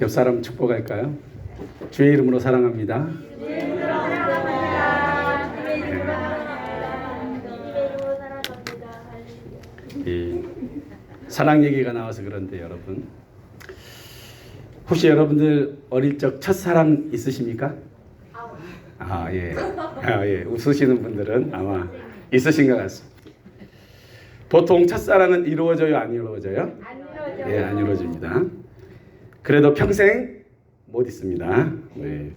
옆 사람 축복할까요? 주의 이름으로 사랑합니다. 이 사랑 얘기가 나와서 그런데 여러분, 혹시 여러분들 어릴 적 첫사랑 있으십니까? 예. 웃으시는 분들은 아마 있으신 것 같습니다. 보통 첫사랑은 이루어져요, 안 이루어져요? 안 이루어져요. 예, 안 이루어집니다. 그래도 평생 못 있습니다. 네.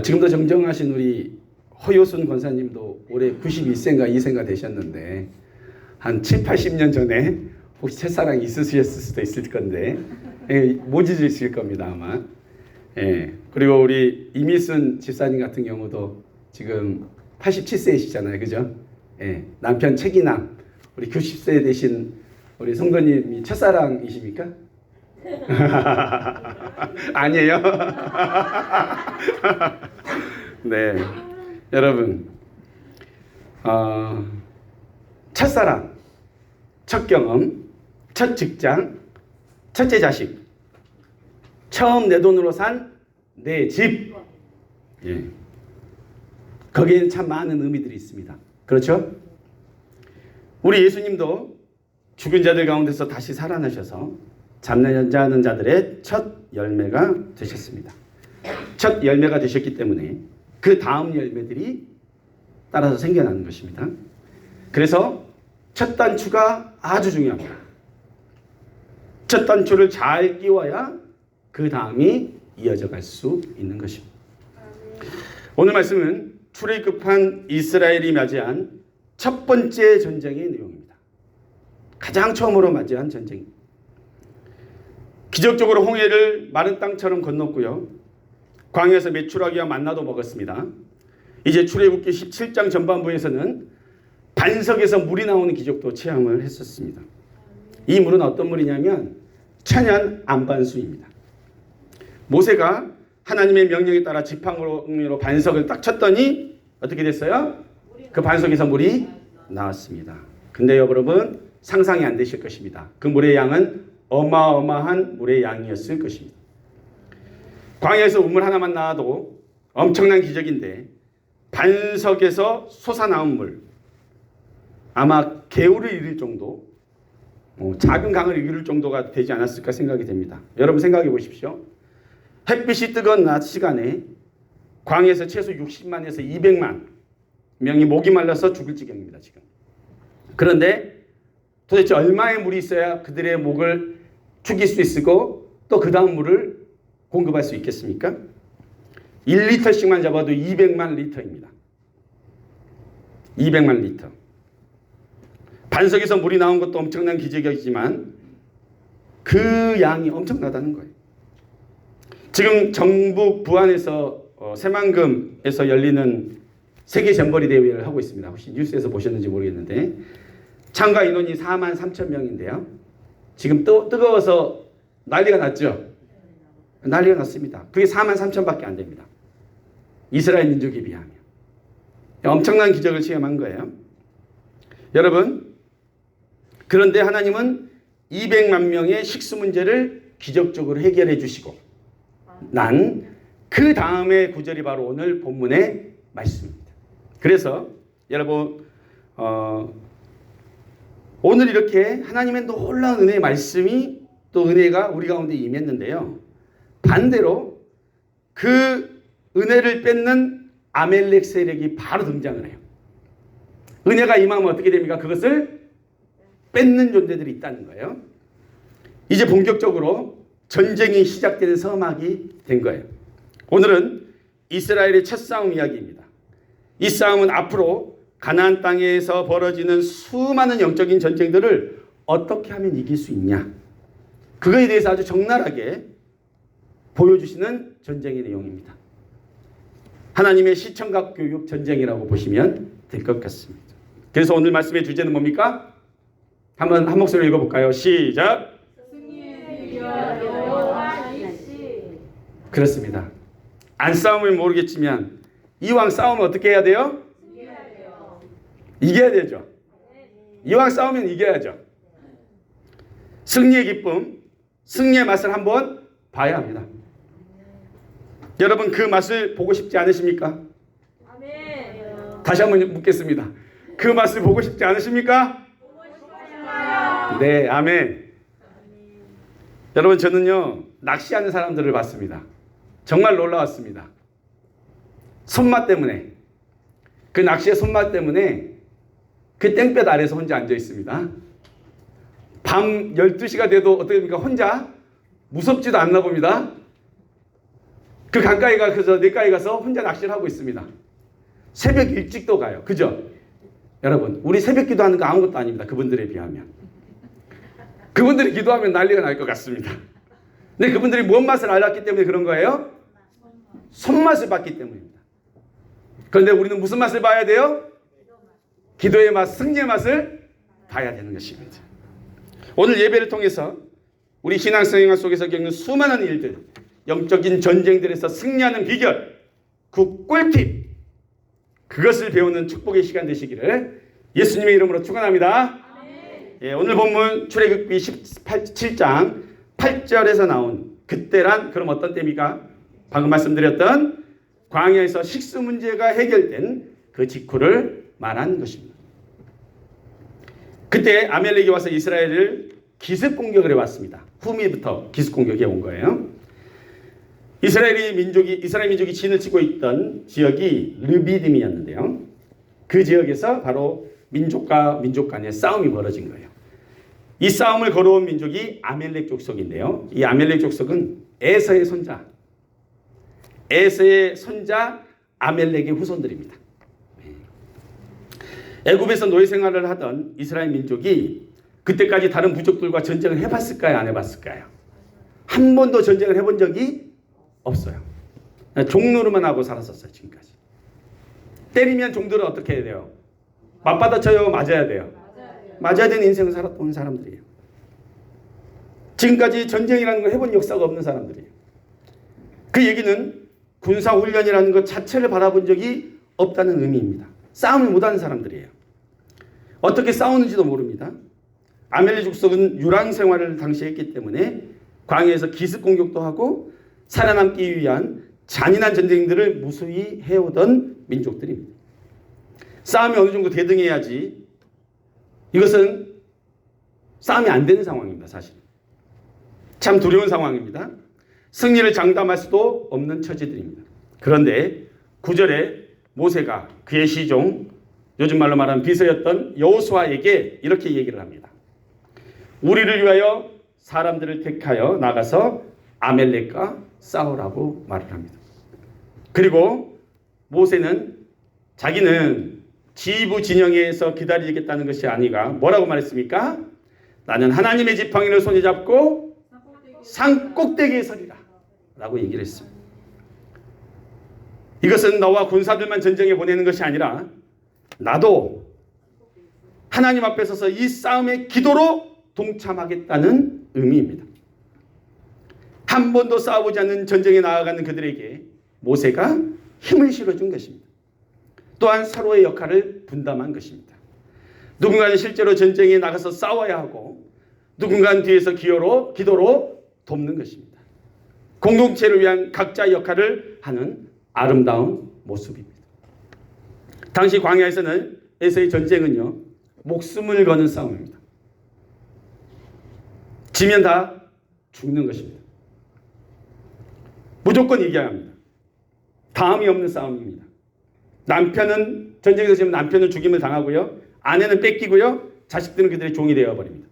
지금도 정정하신 우리 허효순 권사님도 올해 91세인가 2세인가 되셨는데 한 7, 80년 전에 혹시 첫사랑이 있으셨을 수도 있을 건데 못 잊으실 겁니다 아마. 예. 그리고 우리 이미순 집사님 같은 경우도 지금 87세이시잖아요, 그죠? 예. 남편 최기남, 우리 90세 되신 우리 성도님이 첫사랑이십니까? 아니에요. 네, 여러분, 첫사랑, 첫 경험, 첫 직장, 첫째 자식, 처음 내 돈으로 산 내 집, 예. 거기에는 참 많은 의미들이 있습니다. 그렇죠? 우리 예수님도 죽은 자들 가운데서 다시 살아나셔서 잠자는 자들의 첫 열매가 되셨습니다. 첫 열매가 되셨기 때문에 그 다음 열매들이 따라서 생겨나는 것입니다. 그래서 첫 단추가 아주 중요합니다. 첫 단추를 잘 끼워야 그 다음이 이어져 갈 수 있는 것입니다. 오늘 말씀은 출애굽한 이스라엘이 맞이한 첫 번째 전쟁의 내용입니다. 가장 처음으로 맞이한 전쟁입니다. 기적적으로 홍해를 마른 땅처럼 건넜고요. 광야에서 메추라기와 만나도 먹었습니다. 이제 출애굽기 17장 전반부에서는 반석에서 물이 나오는 기적도 체험을 했었습니다. 이 물은 어떤 물이냐면 천연 안반수입니다. 모세가 하나님의 명령에 따라 지팡이로 반석을 딱 쳤더니 어떻게 됐어요? 그 반석에서 물이 나왔습니다. 근데 여러분 상상이 안 되실 것입니다. 그 물의 양은 어마어마한 물의 양이었을 것입니다. 광야에서 우물 하나만 나와도 엄청난 기적인데 반석에서 솟아나온 물, 아마 개울을 이룰 정도, 작은 강을 이룰 정도가 되지 않았을까 생각이 됩니다. 여러분 생각해 보십시오. 햇빛이 뜨거운 낮 시간에 광야에서 최소 60만에서 200만 명이 목이 말라서 죽을 지경입니다. 지금. 그런데 도대체 얼마의 물이 있어야 그들의 목을 죽일 수 있고 또 그 다음 물을 공급할 수 있겠습니까? 1리터씩만 잡아도 200만 리터입니다. 200만 리터. 반석에서 물이 나온 것도 엄청난 기적이지만 그 양이 엄청나다는 거예요. 지금 정북 부안에서 새만금에서 열리는 세계 잼버리 대회를 하고 있습니다. 혹시 뉴스에서 보셨는지 모르겠는데 참가 인원이 4만 3천 명인데요. 지금 뜨거워서 난리가 났죠. 난리가 났습니다. 그게 4만 3천밖에 안 됩니다. 이스라엘 민족에 비하면. 엄청난 기적을 체험한 거예요. 여러분, 그런데 하나님은 200만 명의 식수 문제를 기적적으로 해결해 주시고 난 그 다음의 구절이 바로 오늘 본문의 말씀입니다. 그래서 여러분 오늘 이렇게 하나님의 놀라운 은혜의 말씀이 또 은혜가 우리 가운데 임했는데요. 반대로 그 은혜를 뺏는 아멜렉 세력이 바로 등장을 해요. 은혜가 임하면 어떻게 됩니까? 그것을 뺏는 존재들이 있다는 거예요. 이제 본격적으로 전쟁이 시작되는 서막이 된 거예요. 오늘은 이스라엘의 첫 싸움 이야기입니다. 이 싸움은 앞으로 가나안 땅에서 벌어지는 수많은 영적인 전쟁들을 어떻게 하면 이길 수 있냐, 그거에 대해서 아주 적나라하게 보여주시는 전쟁의 내용입니다. 하나님의 시청각 교육 전쟁이라고 보시면 될 것 같습니다. 그래서 오늘 말씀의 주제는 뭡니까? 한번 한 목소리로 읽어볼까요? 시작! 그렇습니다. 안 싸우면 모르겠지만 이왕 싸우면 어떻게 해야 돼요? 이겨야 되죠. 이왕 싸우면 이겨야죠. 승리의 기쁨, 승리의 맛을 한번 봐야 합니다. 여러분 그 맛을 보고 싶지 않으십니까? 아멘. 다시 한번 묻겠습니다. 그 맛을 보고 싶지 않으십니까? 보고 싶어요. 네, 아멘. 여러분 저는요 낚시하는 사람들을 봤습니다. 정말 놀라웠습니다. 손맛 때문에, 그 낚시의 손맛 때문에 그 땡볕 아래서 혼자 앉아 있습니다. 밤 12시가 돼도 어떻게 됩니까? 혼자 무섭지도 않나 봅니다. 그 강가에 가서 냇가에 가서 혼자 낚시를 하고 있습니다. 새벽 일찍도 가요. 그죠? 여러분 우리 새벽 기도하는 거 아무것도 아닙니다. 그분들에 비하면. 그분들이 기도하면 난리가 날 것 같습니다. 근데 그분들이 뭔 맛을 알았기 때문에 그런 거예요? 손맛을 봤기 때문입니다. 그런데 우리는 무슨 맛을 봐야 돼요? 기도의 맛, 승리의 맛을 봐야 되는 것입니다. 오늘 예배를 통해서 우리 신앙생활 속에서 겪는 수많은 일들, 영적인 전쟁들에서 승리하는 비결, 그 꿀팁, 그것을 배우는 축복의 시간 되시기를 예수님의 이름으로 축원합니다. 예, 오늘 본문 출애굽기 17장 8절에서 나온 그때란 그럼 어떤 때입니까? 방금 말씀드렸던 광야에서 식수 문제가 해결된 그 직후를 말한 것입니다. 그때 아멜렉이 와서 이스라엘을 기습 공격을 해왔습니다. 후미부터 기습 공격해 온 거예요. 이스라엘 민족이 진을 치고 있던 지역이 르비딤이었는데요. 그 지역에서 바로 민족과 민족 간의 싸움이 벌어진 거예요. 이 싸움을 걸어온 민족이 아멜렉 족속인데요. 이 아멜렉 족속은 에서의 손자 아멜렉의 후손들입니다. 애굽에서 노예 생활을 하던 이스라엘 민족이 그때까지 다른 부족들과 전쟁을 해봤을까요? 안 해봤을까요? 한 번도 전쟁을 해본 적이 없어요. 종노릇만 하고 살았었어요. 지금까지. 때리면 종들은 어떻게 해야 돼요? 맞받아쳐요? 맞아야 돼요? 맞아야 되는 인생을 살았던 사람들이에요. 지금까지 전쟁이라는 걸 해본 역사가 없는 사람들이에요. 그 얘기는 군사훈련이라는 것 자체를 바라본 적이 없다는 의미입니다. 싸움을 못하는 사람들이에요. 어떻게 싸우는지도 모릅니다. 아멜렉 족속은 유랑 생활을 당시 했기 때문에 광야에서 기습 공격도 하고 살아남기 위한 잔인한 전쟁들을 무수히 해오던 민족들입니다. 싸움이 어느 정도 대등해야지 이것은 싸움이 안 되는 상황입니다. 사실. 참 두려운 상황입니다. 승리를 장담할 수도 없는 처지들입니다. 그런데 9절에 모세가 그의 시종, 요즘 말로 말하는 비서였던 여호수아에게 이렇게 얘기를 합니다. 우리를 위하여 사람들을 택하여 나가서 아멜렉과 싸우라고 말을 합니다. 그리고 모세는 자기는 지부 진영에서 기다리겠다는 것이 아니라 뭐라고 말했습니까? 나는 하나님의 지팡이를 손에 잡고 산 꼭대기에 서리라 라고 얘기를 했습니다. 이것은 너와 군사들만 전쟁에 보내는 것이 아니라 나도 하나님 앞에 서서 이 싸움의 기도로 동참하겠다는 의미입니다. 한 번도 싸워보지 않는 전쟁에 나아가는 그들에게 모세가 힘을 실어준 것입니다. 또한 서로의 역할을 분담한 것입니다. 누군가는 실제로 전쟁에 나가서 싸워야 하고 누군가는 뒤에서 기도로 돕는 것입니다. 공동체를 위한 각자의 역할을 하는 아름다운 모습입니다. 당시 광야에서의 전쟁은요, 목숨을 거는 싸움입니다. 지면 다 죽는 것입니다. 무조건 이겨야 합니다. 다음이 없는 싸움입니다. 남편은 전쟁에서 지금 남편은 죽임을 당하고요, 아내는 뺏기고요, 자식들은 그들의 종이 되어버립니다.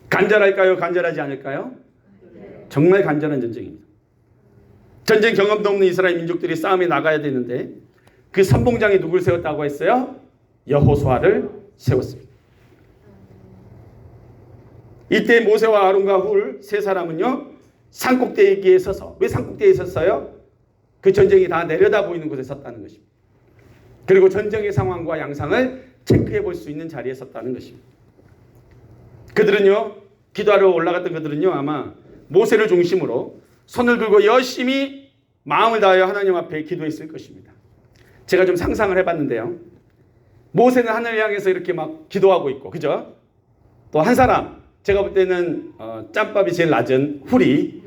간절할까요? 간절하지 않을까요? 정말 간절한 전쟁입니다. 전쟁 경험도 없는 이스라엘 민족들이 싸움에 나가야 되는데 그 선봉장에 누굴 세웠다고 했어요? 여호수아를 세웠습니다. 이때 모세와 아론과 훌 세 사람은요, 산꼭대기에 서서, 왜 산꼭대기에 섰어요? 그 전쟁이 다 내려다 보이는 곳에 섰다는 것입니다. 그리고 전쟁의 상황과 양상을 체크해 볼 수 있는 자리에 섰다는 것입니다. 그들은요, 기도하러 올라갔던 그들은요, 아마 모세를 중심으로 손을 들고 열심히 마음을 다하여 하나님 앞에 기도했을 것입니다. 제가 좀 상상을 해봤는데요. 모세는 하늘을 향해서 이렇게 막 기도하고 있고, 그죠? 또 한 사람, 제가 볼 때는 짬밥이 제일 낮은 훌이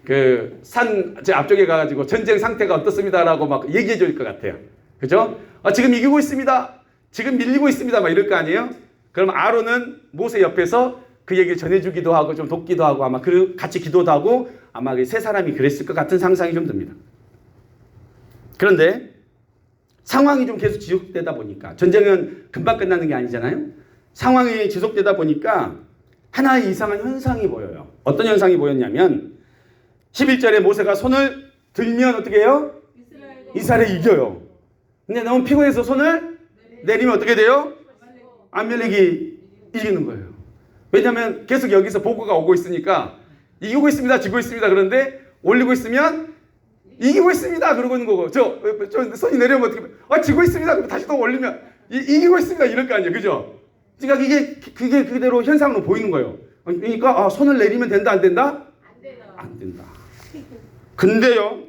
그 산 제 앞쪽에 가가지고 전쟁 상태가 어떻습니다라고 막 얘기해 줄 것 같아요. 그죠? 지금 이기고 있습니다. 지금 밀리고 있습니다. 막 이럴 거 아니에요? 그럼 아론은 모세 옆에서 그 얘기를 전해주기도 하고 좀 돕기도 하고 아마 같이 기도도 하고 아마 그 세 사람이 그랬을 것 같은 상상이 좀 듭니다. 그런데 상황이 좀 계속 지속되다 보니까 전쟁은 금방 끝나는 게 아니잖아요. 상황이 지속되다 보니까 하나의 이상한 현상이 보여요. 어떤 현상이 보였냐면 11절에 모세가 손을 들면 어떻게 해요? 이스라엘이 이겨요. 근데 너무 피곤해서 손을 내리면 어떻게 돼요? 아말렉이 이기는 거예요. 왜냐하면 계속 여기서 보고가 오고 있으니까 이기고 있습니다, 지고 있습니다. 그런데 올리고 있으면 이기고 있습니다. 그러고 있는 거고 저 손이 내려오면 어떻게 지고 있습니다. 그럼 다시 또 올리면 이기고 있습니다. 이럴 거 아니에요. 그죠? 그러니까 그게 그대로 현상으로 보이는 거예요. 그러니까 손을 내리면 된다 안 된다? 안 된다. 근데요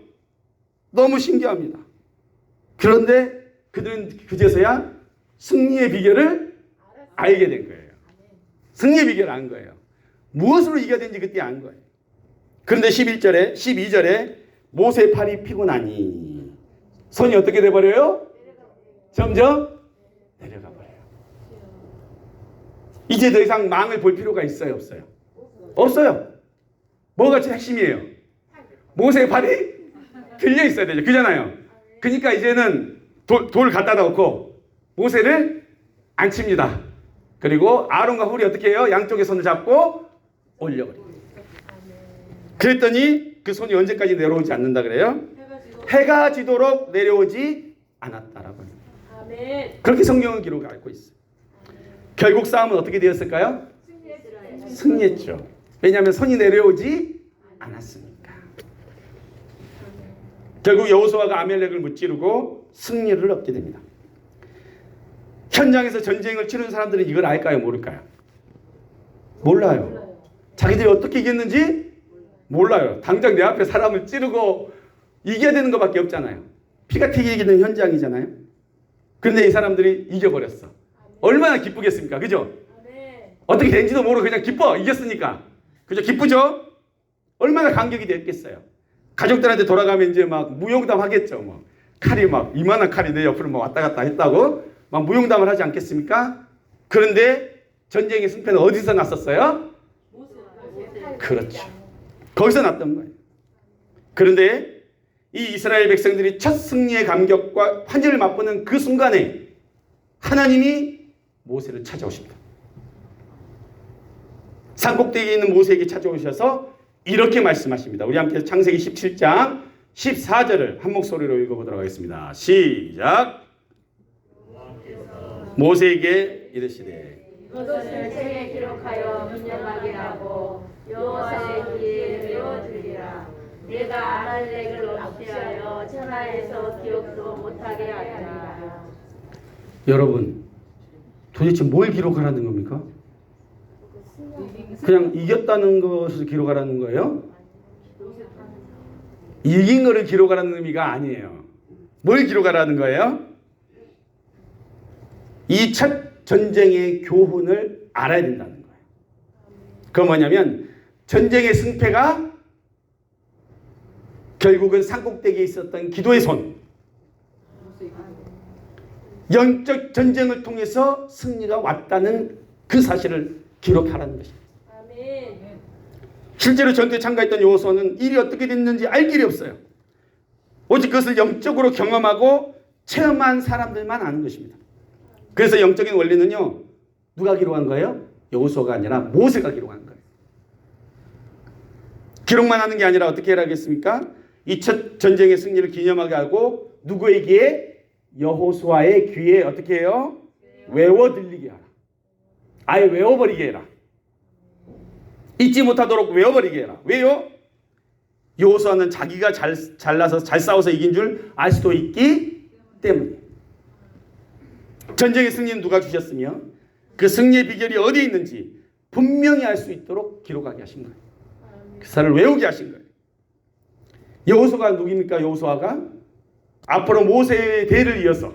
너무 신기합니다. 그런데 그들은 그제서야 승리의 비결을 알게 된 거예요. 승리의 비결을 안 거예요. 무엇으로 이겨야 되는지 그때 안 거예요. 그런데 12절에 모세 팔이 피곤하니 손이 어떻게 돼버려요? 점점 내려가 버려요. 이제 더 이상 망을 볼 필요가 있어요? 없어요? 없어요. 뭐가 제일 핵심이에요? 모세의 팔이 들려 있어야 되죠. 그잖아요. 그러니까 이제는 돌 갖다 놓고 모세를 앉힙니다. 그리고 아론과 훌이 어떻게 해요? 양쪽에 손을 잡고 올려버려요. 그랬더니 그 손이 언제까지 내려오지 않는다 그래요? 해가 지도록 내려오지 않았다라고 합니다. 그렇게 성경은 기록하고 있어요. 결국 싸움은 어떻게 되었을까요? 승리했죠. 왜냐하면 손이 내려오지 않았으니까. 결국 여호수아가 아말렉을 무찌르고 승리를 얻게 됩니다. 현장에서 전쟁을 치르는 사람들은 이걸 알까요? 모를까요? 몰라요. 자기들이 어떻게 이겼는지 몰라요. 당장 내 앞에 사람을 찌르고 이겨야 되는 것밖에 없잖아요. 피가 튀기는 현장이잖아요. 그런데 이 사람들이 이겨버렸어. 얼마나 기쁘겠습니까? 그죠? 어떻게 된지도 모르고 그냥 기뻐. 이겼으니까. 그죠? 기쁘죠? 얼마나 감격이 됐겠어요. 가족들한테 돌아가면 이제 막 무용담 하겠죠. 뭐 칼이 막 이만한 칼이 내 옆으로 막 왔다 갔다 했다고 막 무용담을 하지 않겠습니까? 그런데 전쟁의 승패는 어디서 났었어요? 그렇죠. 거기서 났던 거예요. 그런데 이 이스라엘 백성들이 첫 승리의 감격과 환전을 맛보는 그 순간에 하나님이 모세를 찾아오십니다. 산꼭대기에 있는 모세에게 찾아오셔서 이렇게 말씀하십니다. 우리 함께 창세기 17장 14절을 한 목소리로 읽어보도록 하겠습니다. 시작. 모세에게 이르시되 이것을 책에 기록하여 민념하게 하고 여호와의 귀에 외워두리라. 내가 아말렉을 없애하여 천하에서 기억도 못하게 하리라. 여러분 도대체 뭘 기록하라는 겁니까? 그냥 이겼다는 것을 기록하라는 거예요? 이긴 거를 기록하라는 의미가 아니에요. 뭘 기록하라는 거예요? 이 첫 전쟁의 교훈을 알아야 된다는 거예요. 그건 뭐냐면 전쟁의 승패가 결국은 산꼭대기에 있었던 기도의 손, 영적 전쟁을 통해서 승리가 왔다는 그 사실을 기록하라는 것입니다. 실제로 전투에 참가했던 여호수아는 일이 어떻게 됐는지 알 길이 없어요. 오직 그것을 영적으로 경험하고 체험한 사람들만 아는 것입니다. 그래서 영적인 원리는요, 누가 기록한 거예요? 여호수아가 아니라 모세가 기록한 거예요. 기록만 하는 게 아니라 어떻게 해야겠습니까? 이 첫 전쟁의 승리를 기념하게 하고 누구에게? 여호수아의 귀에 어떻게 해요? 외워 들리게 하라. 아예 외워버리게 해라. 잊지 못하도록 외워버리게 해라. 왜요? 여호수아는 자기가 잘나서 잘 싸워서 이긴 줄 알 수도 있기 때문에. 전쟁의 승리는 누가 주셨으며 그 승리의 비결이 어디에 있는지 분명히 알 수 있도록 기록하게 하신 거예요. 그 사를 외우게 하신 거예요. 여호수아가 누굽니까? 여호수아가 앞으로 모세의 대를 이어서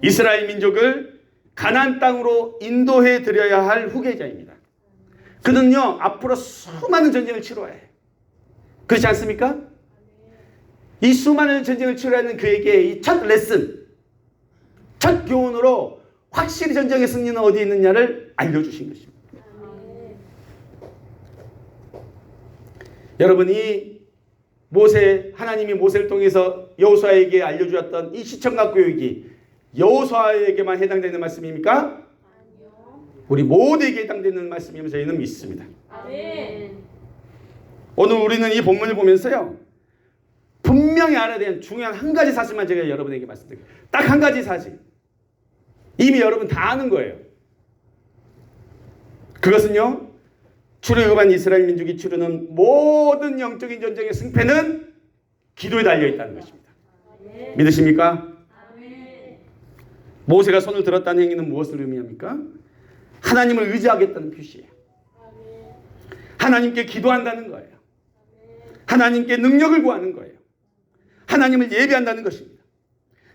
이스라엘 민족을 가나안 땅으로 인도해 드려야 할 후계자입니다. 그는요 앞으로 수많은 전쟁을 치러야 해요. 그렇지 않습니까? 이 수많은 전쟁을 치러하는 그에게 이 첫 레슨, 첫 교훈으로 확실히 전쟁의 승리는 어디에 있느냐를 알려주신 것입니다. 여러분이 하나님이 모세를 통해서 여호수아에게 알려주었던 이 시청각 교육이 여호수아에게만 해당되는 말씀입니까? 아니요. 우리 모두에게 해당되는 말씀임을 저희는 믿습니다. 아멘. 오늘 우리는 이 본문을 보면서요, 분명히 알아야 되는 중요한 한 가지 사실만 제가 여러분에게 말씀드릴게요. 딱 한 가지 사실. 이미 여러분 다 아는 거예요. 그것은요, 출애굽한 이스라엘 민족이 치르는 모든 영적인 전쟁의 승패는 기도에 달려 있다는 것입니다. 믿으십니까? 모세가 손을 들었다는 행위는 무엇을 의미합니까? 하나님을 의지하겠다는 표시예요. 하나님께 기도한다는 거예요. 하나님께 능력을 구하는 거예요. 하나님을 예배한다는 것입니다.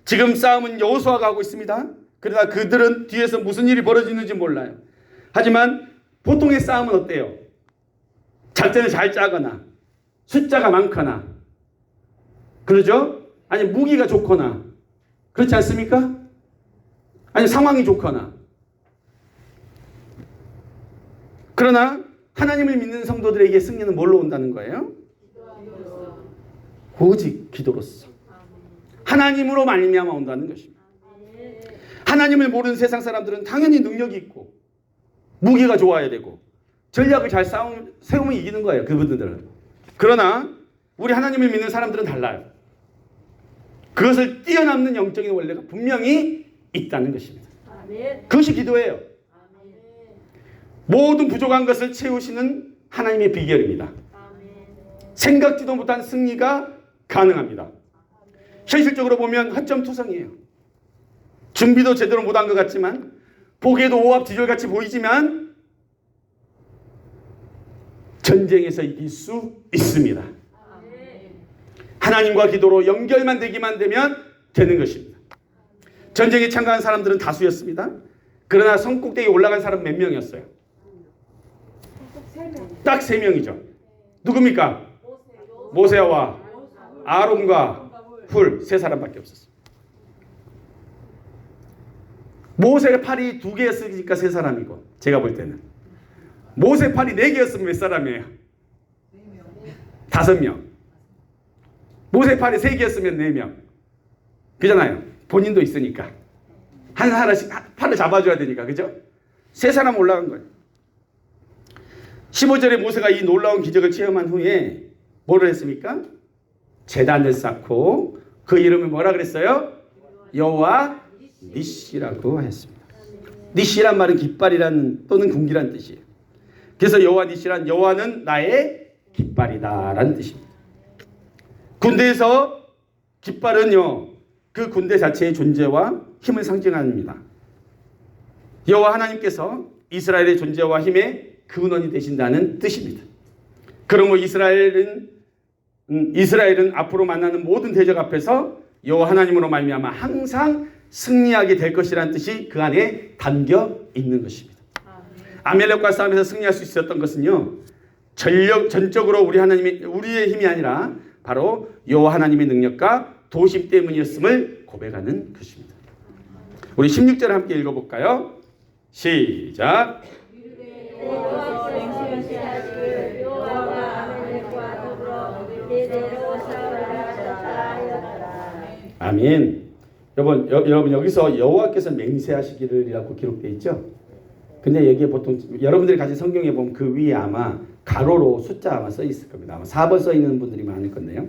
지금 싸움은 여호수아가 하고 있습니다. 그러나 그들은 뒤에서 무슨 일이 벌어지는지 몰라요. 하지만 보통의 싸움은 어때요? 작전을 잘 짜거나 숫자가 많거나 그러죠? 아니 무기가 좋거나 그렇지 않습니까? 아니 상황이 좋거나. 그러나 하나님을 믿는 성도들에게 승리는 뭘로 온다는 거예요? 오직 기도로서 하나님으로 말미암아 온다는 것입니다. 하나님을 모르는 세상 사람들은 당연히 능력이 있고 무기가 좋아야 되고 전략을 잘 세우면 이기는 거예요. 그분들은. 그러나 우리 하나님을 믿는 사람들은 달라요. 그것을 뛰어넘는 영적인 원리가 분명히 있다는 것입니다. 그것이 기도예요. 모든 부족한 것을 채우시는 하나님의 비결입니다. 생각지도 못한 승리가 가능합니다. 현실적으로 보면 허점투성이에요. 준비도 제대로 못한 것 같지만 보기에도 오합지졸같이 보이지만 전쟁에서 이길 수 있습니다. 하나님과 기도로 연결만 되기만 되면 되는 것입니다. 전쟁에 참가한 사람들은 다수였습니다. 그러나 성 꼭대기에 올라간 사람 몇 명이었어요? 딱 3명이죠. 누굽니까? 모세와 아론과 훌 3사람밖에 없었어요. 모세의 팔이 2개였으니까 3사람이고 제가 볼 때는 모세 팔이 4개였으면 몇 사람이에요? 5명. 모세 팔이 3개였으면 4명. 그잖아요. 본인도 있으니까. 한 사람씩 팔을 잡아줘야 되니까. 그죠? 3사람 올라간 거예요. 15절에 모세가 이 놀라운 기적을 체험한 후에 뭐를 했습니까? 제단을 쌓고 그 이름을 뭐라 그랬어요? 여호와 니시라고 했습니다. 니시란 말은 깃발이란 또는 군기란 뜻이에요. 그래서 여호와 니시란 여호와는 나의 깃발이다라는 뜻입니다. 군대에서 깃발은요, 그 군대 자체의 존재와 힘을 상징합니다. 여호와 하나님께서 이스라엘의 존재와 힘의 근원이 되신다는 뜻입니다. 그러므로 이스라엘은 앞으로 만나는 모든 대적 앞에서 여호와 하나님으로 말미암아 항상 승리하게 될 것이라는 뜻이 그 안에 담겨 있는 것입니다. 아멜렉과 싸움에서 승리할 수 있었던 것은요, 전적으로 우리의 힘이 아니라 바로 여호와 하나님의 능력과 도심 때문이었음을 고백하는 것입니다. 우리 16절 함께 읽어볼까요? 시작. 아멘. 여러분 여기서 여호와께서 맹세하시기를이라고 기록되어 있죠. 근데 여기에 보통 여러분들이 가진 성경에 보면 그 위에 아마 가로로 숫자 아마 써 있을 겁니다. 아마 4번 써 있는 분들이 많을 건데요.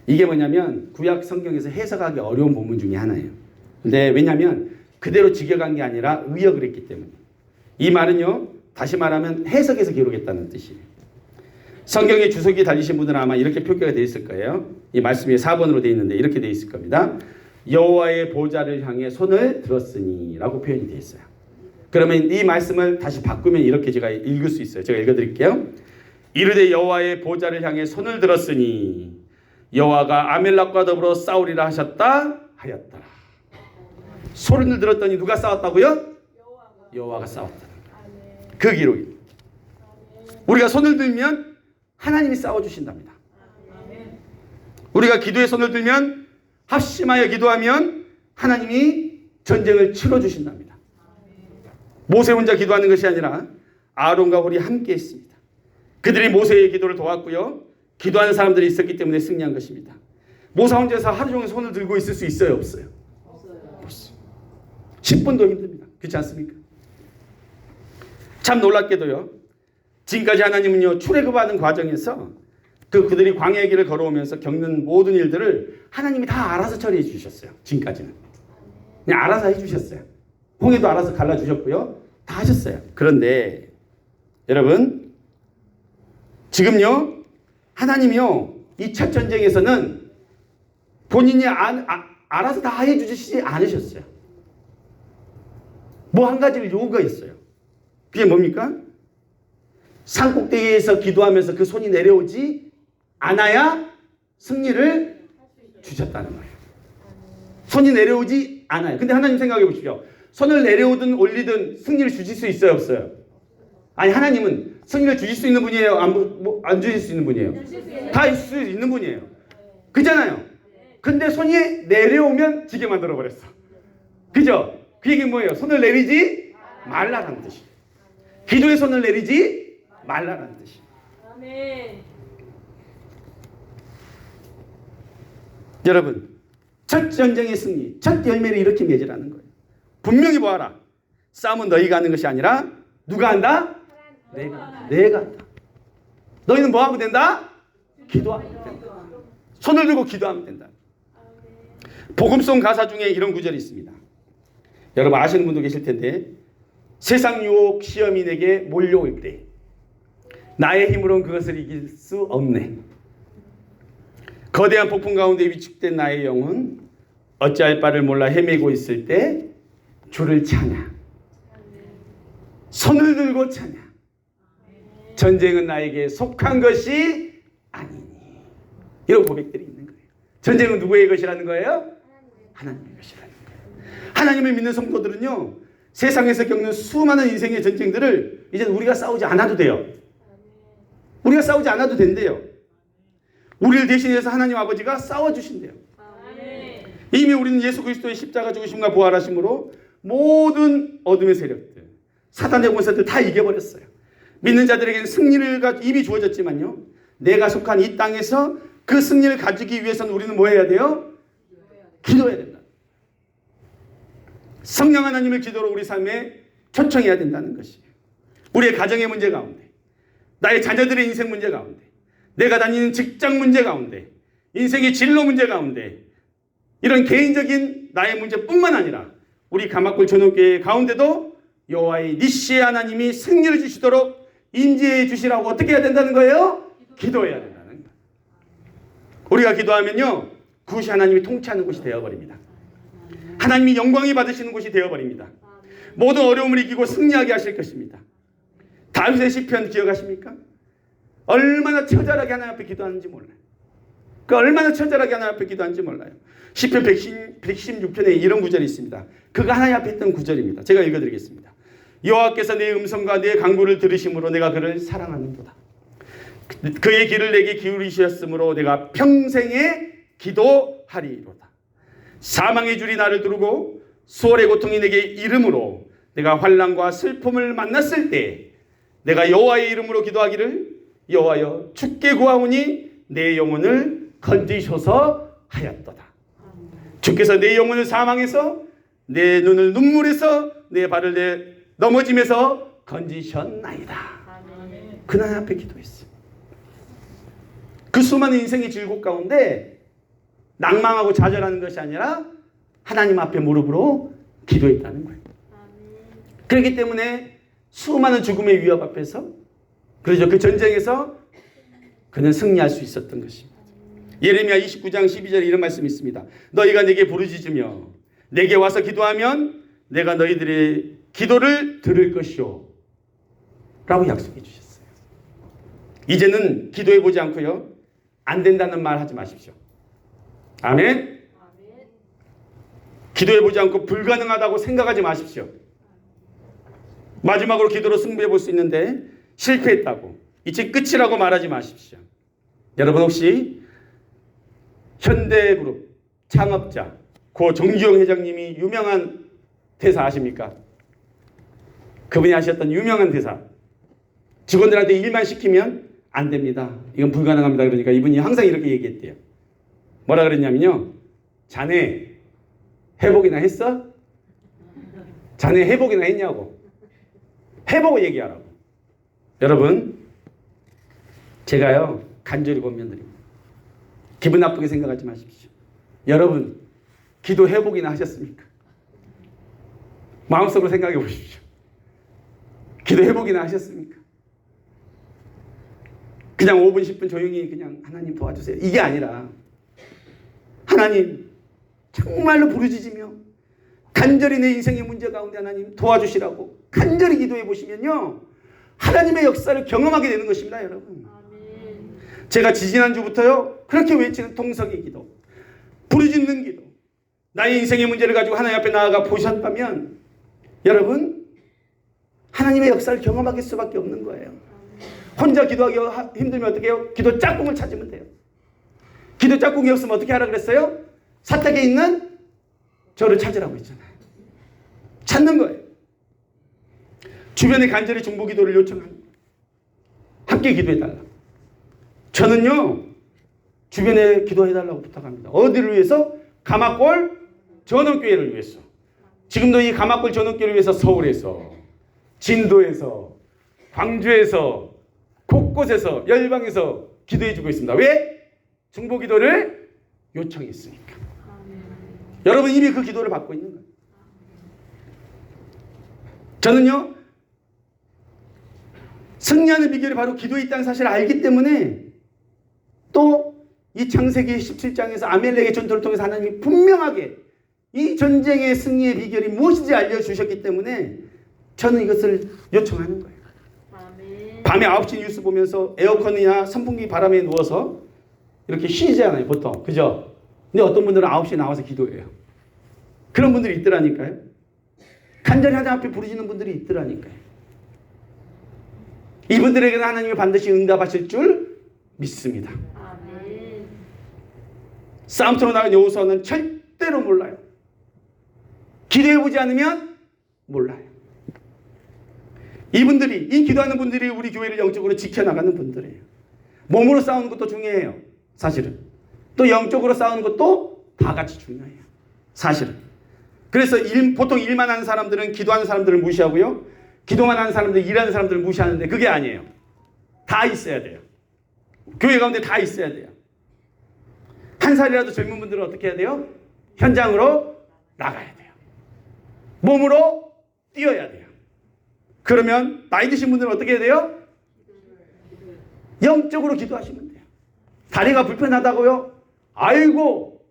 이게 뭐냐면 구약 성경에서 해석하기 어려운 본문 중에 하나예요. 근데 왜냐하면 그대로 직역한 게 아니라 의역을 했기 때문에. 이 말은요, 다시 말하면 해석해서 기록했다는 뜻이에요. 성경에 주석이 달리신 분들은 아마 이렇게 표기가 되어 있을 거예요. 이 말씀이 4번으로 되어 있는데 이렇게 되어 있을 겁니다. 여호와의 보좌를 향해 손을 들었으니 라고 표현이 되어 있어요. 그러면 이 말씀을 다시 바꾸면 이렇게 제가 읽을 수 있어요. 제가 읽어드릴게요. 이르되 여호와의 보좌를 향해 손을 들었으니 여호와가 아멜렉과 더불어 싸우리라 하셨다 하였더라. 손을 들었더니 누가 싸웠다고요? 여호와가 싸웠다는 거예요. 그 기록입니다. 우리가 손을 들면 하나님이 싸워주신답니다. 우리가 기도의 손을 들면 합심하여 기도하면 하나님이 전쟁을 치러주신답니다. 모세 혼자 기도하는 것이 아니라 아론과 홀이 함께 했습니다. 그들이 모세의 기도를 도왔고요. 기도하는 사람들이 있었기 때문에 승리한 것입니다. 모세 혼자서 하루 종일 손을 들고 있을 수 있어요? 없어요? 없어요. 10분도 힘듭니다. 그렇지 않습니까? 참 놀랍게도요. 지금까지 하나님은요. 출애굽하는 과정에서 그들이 광야의 길을 걸어오면서 겪는 모든 일들을 하나님이 다 알아서 처리해 주셨어요. 지금까지는. 그냥 알아서 해주셨어요. 홍해도 알아서 갈라주셨고요. 다 하셨어요. 그런데 여러분 지금요. 하나님이요. 이 첫 전쟁에서는 본인이 알아서 다 해주시지 않으셨어요. 뭐 한 가지를 요구했어요. 그게 뭡니까? 산꼭대기에서 기도하면서 그 손이 내려오지 않아야 승리를 주셨다는 거예요. 손이 내려오지 않아요. 근데 하나님 생각해 보십시오. 손을 내려오든 올리든 승리를 주실 수 있어요? 없어요? 아니 하나님은 승리를 주실 수 있는 분이에요? 안 주실 수 있는 분이에요? 다 있을 수 있는 분이에요. 그잖아요. 근데 손이 내려오면 지게 만들어 버렸어. 그죠? 그 얘기는 뭐예요? 손을 내리지 말라라는 뜻이에요. 기도의 손을 내리지 말라라는 뜻이에요. 아멘. 여러분 첫 전쟁의 승리, 첫 열매를 이렇게 맺으라는 거예요. 분명히 보아라. 싸움은 너희가 하는 것이 아니라 누가 한다? 내가 한다. 너희는 뭐 하면 된다? 기도하면 된다. 손을 들고 기도하면 된다. 복음송 가사 중에 이런 구절이 있습니다. 여러분 아시는 분도 계실 텐데 세상 유혹 시험이 내게 몰려올 때 나의 힘으로는 그것을 이길 수 없네. 거대한 폭풍 가운데 위축된 나의 영혼 어찌할 바를 몰라 헤매고 있을 때 주를 찬양. 손을 들고 찬양. 전쟁은 나에게 속한 것이 아니니. 이런 고백들이 있는 거예요. 전쟁은 누구의 것이라는 거예요? 하나님의 것이라는 거예요. 하나님을 믿는 성도들은요. 세상에서 겪는 수많은 인생의 전쟁들을 이제 우리가 싸우지 않아도 돼요. 우리가 싸우지 않아도 된대요. 우리를 대신해서 하나님 아버지가 싸워주신대요. 이미 우리는 예수 그리스도의 십자가 죽으심과 부활하심으로 모든 어둠의 세력들, 사단의 권세들 다 이겨버렸어요. 믿는 자들에게는 승리를 입이 주어졌지만요. 내가 속한 이 땅에서 그 승리를 가지기 위해서는 우리는 뭐 해야 돼요? 기도해야 된다. 성령 하나님의 기도로 우리 삶에 초청해야 된다는 것이에요. 우리의 가정의 문제 가운데, 나의 자녀들의 인생 문제 가운데, 내가 다니는 직장 문제 가운데, 인생의 진로 문제 가운데, 이런 개인적인 나의 문제뿐만 아니라 우리 가마골 전원교회 가운데도 여호와의 니시의 하나님이 승리를 주시도록 인지해 주시라고 어떻게 해야 된다는 거예요? 기도해야 된다는 거예요. 우리가 기도하면요. 그것이 하나님이 통치하는 곳이 되어버립니다. 하나님이 영광이 받으시는 곳이 되어버립니다. 모든 어려움을 이기고 승리하게 하실 것입니다. 다윗의 시편 기억하십니까? 얼마나 처절하게 하나님 앞에 기도하는지 몰라요. 얼마나 처절하게 하나님 앞에 기도하는지 몰라요. 시편 116편에 이런 구절이 있습니다. 그가 하나님 앞에 있던 구절입니다. 제가 읽어드리겠습니다. 여호와께서 내 음성과 내 간구를 들으심으로 내가 그를 사랑하는도다. 그의 길을 내게 기울이셨으므로 내가 평생에 기도하리로다. 사망의 줄이 나를 두르고 수월의 고통이 내게 이름으로 내가 환난과 슬픔을 만났을 때 내가 여호와의 이름으로 기도하기를 여호와여 주께 구하오니 내 영혼을 건지소서 하였도다. 주께서 내 영혼을 사망에서 내 눈을 눈물에서 내 발을 내 넘어짐에서 건지셨나이다. 그날 앞에 기도했어요. 그 수많은 인생의 질곡 가운데 낭망하고 좌절하는 것이 아니라 하나님 앞에 무릎으로 기도했다는 거예요. 그렇기 때문에 수많은 죽음의 위협 앞에서 그렇죠. 그 전쟁에서 그는 승리할 수 있었던 것입니다. 예레미야 29장 12절에 이런 말씀이 있습니다. 너희가 내게 부르짖으며 내게 와서 기도하면 내가 너희들의 기도를 들을 것이요 라고 약속해 주셨어요. 이제는 기도해 보지 않고요. 안 된다는 말 하지 마십시오. 아멘. 기도해 보지 않고 불가능하다고 생각하지 마십시오. 마지막으로 기도로 승부해 볼 수 있는데 실패했다고 이제 끝이라고 말하지 마십시오. 여러분 혹시 현대그룹 창업자 고 정주영 회장님이 유명한 대사 아십니까? 그분이 하셨던 유명한 대사. 직원들한테 일만 시키면 안 됩니다. 이건 불가능합니다. 그러니까 이분이 항상 이렇게 얘기했대요. 뭐라 그랬냐면요. 자네 회복이나 했어? 자네 회복이나 했냐고. 해보고 얘기하라고. 여러분, 제가요 간절히 권면드립니다. 기분 나쁘게 생각하지 마십시오. 여러분, 기도 회복이나 하셨습니까? 마음속으로 생각해 보십시오. 기도 회복이나 하셨습니까? 그냥 5분 10분 조용히 그냥 하나님 도와주세요. 이게 아니라 하나님 정말로 부르짖으며 간절히 내 인생의 문제 가운데 하나님 도와주시라고 간절히 기도해 보시면요. 하나님의 역사를 경험하게 되는 것입니다. 여러분. 아멘. 제가 지지난주부터요. 그렇게 외치는 통성의 기도, 부르짖는 기도, 나의 인생의 문제를 가지고 하나님 앞에 나아가 보셨다면 여러분 하나님의 역사를 경험할 수밖에 없는 거예요. 혼자 기도하기 힘들면 어떻게 해요? 기도 짝꿍을 찾으면 돼요. 기도 짝꿍이 없으면 어떻게 하라 그랬어요? 사택에 있는 저를 찾으라고 했잖아요. 찾는 거예요. 주변에 간절히 중보 기도를 요청합니다. 함께 기도해달라. 저는요 주변에 기도해달라고 부탁합니다. 어디를 위해서? 가마골 전원교회를 위해서. 지금도 이 가마골 전원교회를 위해서 서울에서, 진도에서, 광주에서, 곳곳에서, 열방에서 기도해주고 있습니다. 왜? 중보기도를 요청했으니까. 여러분 이미 그 기도를 받고 있는 거예요. 저는요 승리하는 비결이 바로 기도에 있다는 사실을 알기 때문에 또 이 창세기 17장에서 아멜렉의 전투를 통해서 하나님이 분명하게 이 전쟁의 승리의 비결이 무엇인지 알려주셨기 때문에 저는 이것을 요청하는 거예요. 아멘. 밤에 9시 뉴스 보면서 에어컨이나 선풍기 바람에 누워서 이렇게 쉬잖아요 보통. 그죠? 근데 어떤 분들은 9시에 나와서 기도해요. 그런 분들이 있더라니까요. 간절히 하나님 앞에 부르짖는 분들이 있더라니까요. 이분들에게는 하나님이 반드시 응답하실 줄 믿습니다. 아멘. 싸움터로 나간 여호수아는 절대로 몰라요. 기도해보지 않으면 몰라요. 이분들이, 이 기도하는 분들이 우리 교회를 영적으로 지켜나가는 분들이에요. 몸으로 싸우는 것도 중요해요. 사실은. 또 영적으로 싸우는 것도 다 같이 중요해요. 사실은. 그래서 보통 일만 하는 사람들은 기도하는 사람들을 무시하고요. 기도만 하는 사람들, 일하는 사람들을 무시하는데 그게 아니에요. 다 있어야 돼요. 교회 가운데 다 있어야 돼요. 한 살이라도 젊은 분들은 어떻게 해야 돼요? 현장으로 나가야 돼요. 몸으로 뛰어야 돼요. 그러면 나이 드신 분들은 어떻게 해야 돼요? 영적으로 기도하시면 돼요. 다리가 불편하다고요? 아이고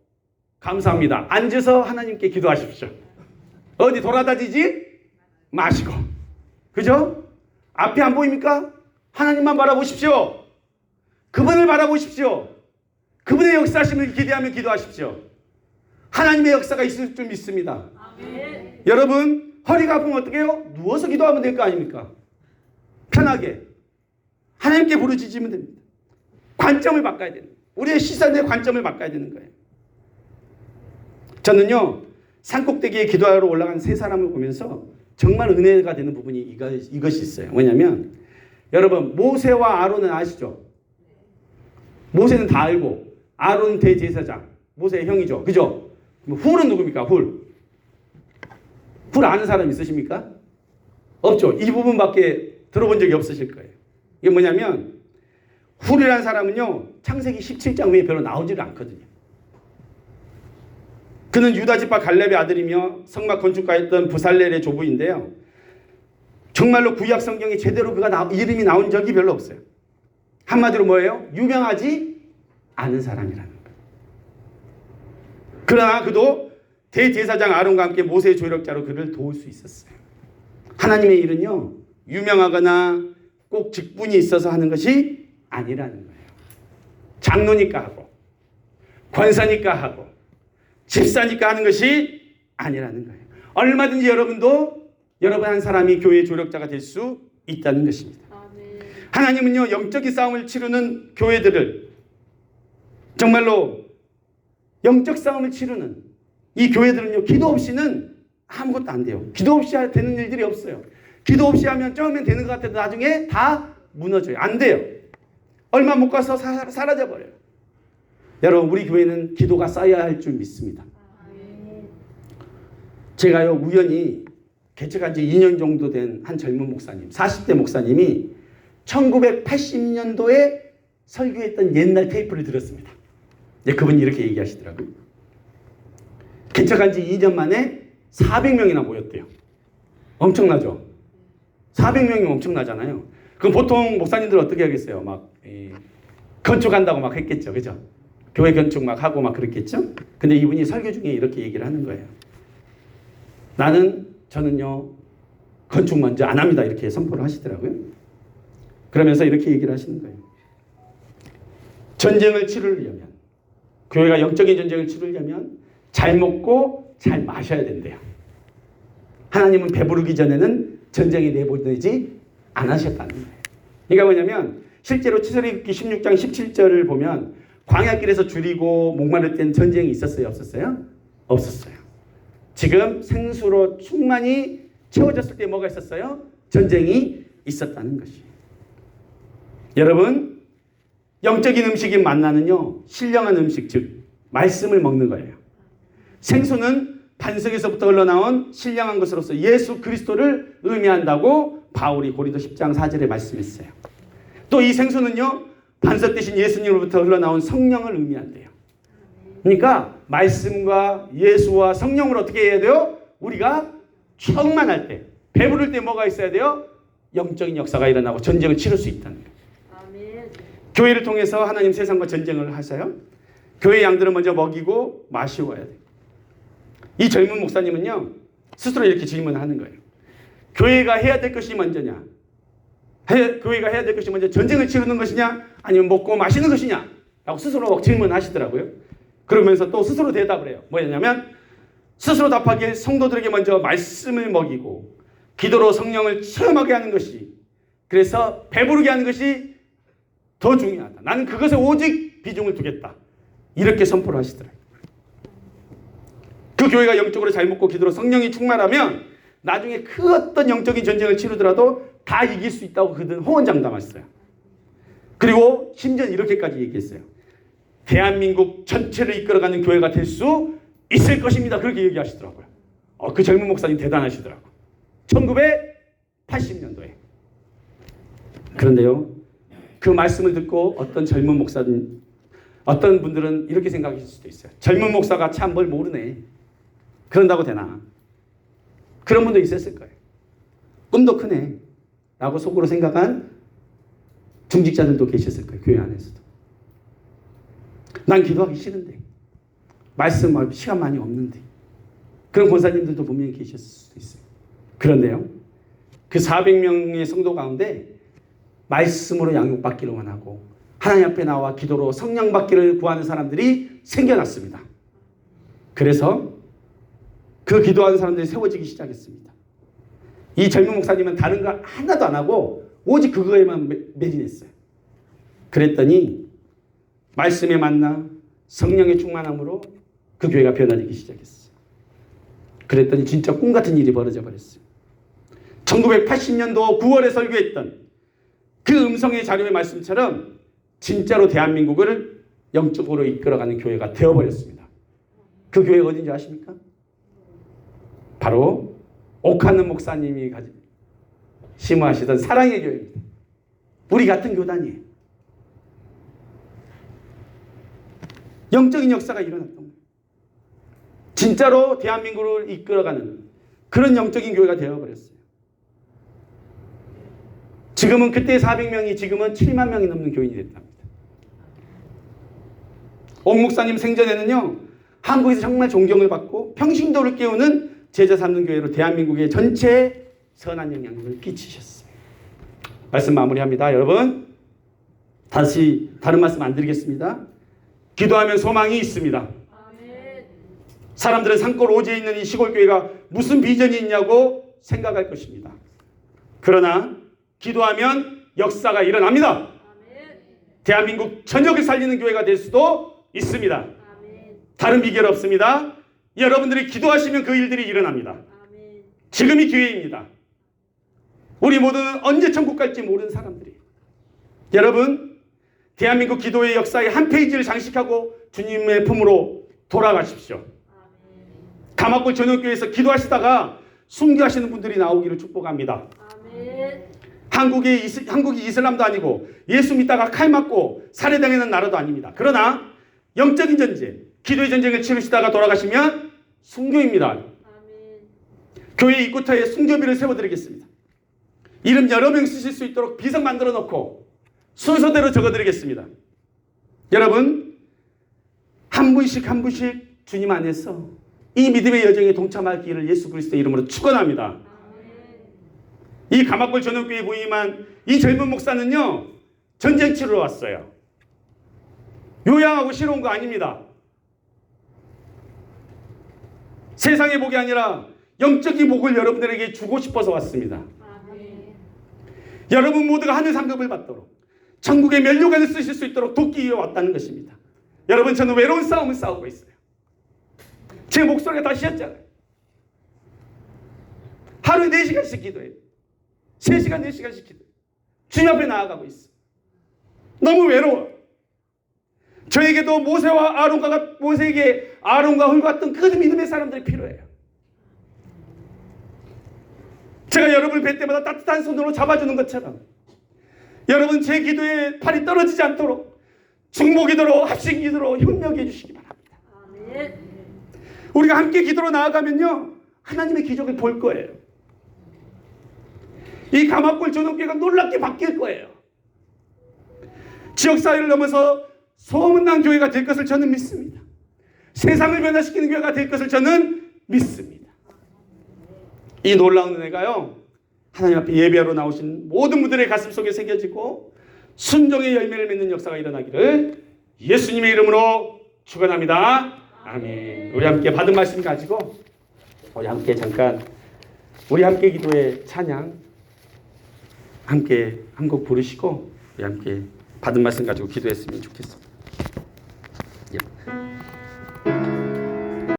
감사합니다. 앉아서 하나님께 기도하십시오. 어디 돌아다니지 마시고. 그죠? 앞이 안 보입니까? 하나님만 바라보십시오. 그분을 바라보십시오. 그분의 역사하심을 기대하며 기도하십시오. 하나님의 역사가 있을 줄 믿습니다. 아멘. 여러분 허리가 아프면 어떻게 해요? 누워서 기도하면 될 거 아닙니까? 편하게 하나님께 부르짖으면 됩니다. 관점을 바꿔야 됩니다. 우리의 시선의 관점을 바꿔야 되는 거예요. 저는요 산꼭대기에 기도하러 올라간 세 사람을 보면서 정말 은혜가 되는 부분이 이것이 있어요. 뭐냐면 여러분 모세와 아론은 아시죠? 모세는 다 알고 아론은 대제사장, 모세의 형이죠. 그죠? 훌은 누굽니까? 훌 아는 사람 있으십니까? 없죠. 이 부분밖에 들어본 적이 없으실 거예요. 이게 뭐냐면 훌이라는 사람은요 창세기 17장 외에 별로 나오지를 않거든요. 그는 유다 지파 갈렙의 아들이며 성막 건축가였던 부살렐의 조부인데요. 정말로 구약 성경에 제대로 그가 이름이 나온 적이 별로 없어요. 한마디로 뭐예요? 유명하지 않은 사람이라는 거예요. 그러나 그도 대제사장 아론과 함께 모세의 조력자로 그를 도울 수 있었어요. 하나님의 일은요 유명하거나 꼭 직분이 있어서 하는 것이 아니라는 거예요. 장로니까 하고 권사니까 하고 집사니까 하는 것이 아니라는 거예요. 얼마든지 여러분도 여러분 한 사람이 교회의 조력자가 될 수 있다는 것입니다. 아멘. 하나님은요 영적인 싸움을 치르는 교회들을 정말로 영적 싸움을 치르는 이 교회들은요, 기도 없이는 아무것도 안 돼요. 기도 없이 되는 일들이 없어요. 기도 없이 하면 처음엔 되는 것 같아도 나중에 다 무너져요. 안 돼요. 얼마 못 가서 사라져버려요. 여러분, 우리 교회는 기도가 쌓여야 할 줄 믿습니다. 제가요, 우연히 개척한 지 2년 정도 된 한 젊은 목사님, 40대 목사님이 1980년도에 설교했던 옛날 테이프를 들었습니다. 그분이 이렇게 얘기하시더라고요. 개척한 지 2년 만에 400명이나 모였대요. 엄청나죠? 400명이면 엄청나잖아요. 그럼 보통 목사님들 어떻게 하겠어요? 막 건축한다고 막 했겠죠. 그죠? 교회 건축 막 하고 막 그랬겠죠? 근데 이분이 설교 중에 이렇게 얘기를 하는 거예요. 저는요, 건축 먼저 안 합니다. 이렇게 선포를 하시더라고요. 그러면서 이렇게 얘기를 하시는 거예요. 전쟁을 치르려면, 교회가 영적인 전쟁을 치르려면 잘 먹고 잘 마셔야 된대요. 하나님은 배부르기 전에는 전쟁에 내보내지 않으셨다는 거예요. 그러니까 뭐냐면 실제로 출애굽기 16장 17절을 보면 광야길에서 줄이고 목마를 땐 전쟁이 있었어요? 없었어요? 없었어요. 지금 생수로 충만히 채워졌을 때 뭐가 있었어요? 전쟁이 있었다는 것이에요. 여러분, 영적인 음식인 만나는요, 신령한 음식, 즉 말씀을 먹는 거예요. 생수는 반석에서부터 흘러나온 신령한 것으로서 예수 그리스도를 의미한다고 바울이 고린도 10장 4절에 말씀했어요. 또 이 생수는요, 반석 대신 예수님으로부터 흘러나온 성령을 의미한대요. 그러니까 말씀과 예수와 성령을 어떻게 해야 돼요? 우리가 충만할 때, 배부를 때 뭐가 있어야 돼요? 영적인 역사가 일어나고 전쟁을 치를 수 있다는 거예요. 아멘. 교회를 통해서 하나님 세상과 전쟁을 하세요. 교회 양들은 먼저 먹이고 마시고 와야 돼요. 이 젊은 목사님은요, 스스로 이렇게 질문하는 거예요. 교회가 해야 될 것이 먼저냐? 교회가 해야 될 것이 먼저 전쟁을 치르는 것이냐? 아니면 먹고 마시는 것이냐? 라고 스스로 질문하시더라고요. 그러면서 또 스스로 대답을 해요. 뭐냐면 스스로 답하기에 성도들에게 먼저 말씀을 먹이고 기도로 성령을 체험하게 하는 것이, 그래서 배부르게 하는 것이 더 중요하다. 나는 그것에 오직 비중을 두겠다. 이렇게 선포를 하시더라고요. 그 교회가 영적으로 잘 먹고 기도로 성령이 충만하면 나중에 그 어떤 영적인 전쟁을 치르더라도 다 이길 수 있다고 그들은 호언장담했어요. 그리고 심지어 이렇게까지 얘기했어요. 대한민국 전체를 이끌어가는 교회가 될 수 있을 것입니다. 그렇게 얘기하시더라고요. 그 젊은 목사님 대단하시더라고요. 1980년도에. 그런데요, 그 말씀을 듣고 어떤 젊은 목사님, 어떤 분들은 이렇게 생각하실 수도 있어요. 젊은 목사가 참 뭘 모르네. 그런다고 되나? 그런 분도 있었을 거예요. 꿈도 크네. 라고 속으로 생각한 중직자들도 계셨을 거예요. 교회 안에서도. 난 기도하기 싫은데. 말씀 시간 많이 없는데. 그런 권사님들도 분명히 계셨을 수도 있어요. 그런데요, 그 400명의 성도 가운데 말씀으로 양육받기로만 하고 하나님 앞에 나와 기도로 성령 받기를 구하는 사람들이 생겨났습니다. 그래서 그 기도하는 사람들이 세워지기 시작했습니다. 이 젊은 목사님은 다른 거 하나도 안 하고 오직 그거에만 매진했어요. 그랬더니 말씀에 만나 성령의 충만함으로 그 교회가 변화되기 시작했어요. 그랬더니 진짜 꿈 같은 일이 벌어져 버렸어요. 1980년도 9월에 설교했던 그 음성의 자료의 말씀처럼 진짜로 대한민국을 영적으로 이끌어가는 교회가 되어버렸습니다. 그 교회가 어딘지 아십니까? 바로 옥하는 목사님이 심호하시던 사랑의 교회입니다. 우리 같은 교단이에요. 영적인 역사가 일어났던 거예요. 진짜로 대한민국을 이끌어가는 그런 영적인 교회가 되어버렸어요. 지금은 그때 400명이 지금은 7만 명이 넘는 교인이 됐답니다. 옥 목사님 생전에는요, 한국에서 정말 존경을 받고 평신도를 깨우는 제자 삼는 교회로 대한민국의 전체에 선한 영향력을 끼치셨어요. 말씀 마무리합니다. 여러분, 다시 다른 말씀 안 드리겠습니다. 기도하면 소망이 있습니다. 아멘. 사람들은 산골 오지에 있는 이 시골 교회가 무슨 비전이 있냐고 생각할 것입니다. 그러나 기도하면 역사가 일어납니다. 아멘. 대한민국 전역을 살리는 교회가 될 수도 있습니다. 아멘. 다른 비결 없습니다. 여러분들이 기도하시면 그 일들이 일어납니다. 아멘. 지금이 기회입니다. 우리 모두는 언제 천국 갈지 모르는 사람들이에요. 여러분, 대한민국 기도의 역사의 한 페이지를 장식하고 주님의 품으로 돌아가십시오. 아멘. 가마골 전용교회에서 기도하시다가 순교하시는 분들이 나오기를 축복합니다. 아멘. 한국이 이슬람도 아니고 예수 믿다가 칼 맞고 살해당하는 나라도 아닙니다. 그러나 영적인 전쟁, 기도의 전쟁을 치르시다가 돌아가시면 순교입니다. 아멘. 교회 입구터에 순교비를 세워드리겠습니다. 이름 여러 명 쓰실 수 있도록 비석 만들어 놓고 순서대로 적어드리겠습니다. 여러분, 한 분씩 한 분씩 주님 안에서 이 믿음의 여정에 동참하기를 예수 그리스도의 이름으로 축원합니다. 이 가마골 전용교회에 부임한 이 젊은 목사는요, 전쟁 치러 왔어요. 요양하고 쉬러 온 거 아닙니다. 세상의 복이 아니라 영적인 복을 여러분들에게 주고 싶어서 왔습니다. 아멘. 여러분 모두가 하늘 상급을 받도록 천국의 면류관을 쓰실 수 있도록 돕기 위해 왔다는 것입니다. 여러분, 저는 외로운 싸움을 싸우고 있어요. 제 목소리가 다 쉬었잖아요. 하루에 4시간씩 기도해요. 3시간, 4시간씩 기도해요. 주님 앞에 나아가고 있어요. 너무 외로워. 저에게도 모세에게 아론과 홀과 같은 그 믿음의 사람들이 필요해요. 제가 여러분을 뵐 때마다 따뜻한 손으로 잡아주는 것처럼 여러분 제 기도에 팔이 떨어지지 않도록 중보기도로 합심기도로 협력해 주시기 바랍니다. 아멘. 우리가 함께 기도로 나아가면요, 하나님의 기적을 볼 거예요. 이 가마골 전용교회가 놀랍게 바뀔 거예요. 지역사회를 넘어서 소문난 교회가 될 것을 저는 믿습니다. 세상을 변화시키는 교회가 될 것을 저는 믿습니다. 이 놀라운 은혜가요, 하나님 앞에 예배하러 나오신 모든 분들의 가슴 속에 새겨지고 순종의 열매를 맺는 역사가 일어나기를 예수님의 이름으로 축원합니다. 아멘. 우리 함께 받은 말씀 가지고 우리 함께 잠깐 우리 함께 기도의 찬양 함께 한 곡 부르시고 우리 함께 받은 말씀 가지고 기도했으면 좋겠습니다. 예.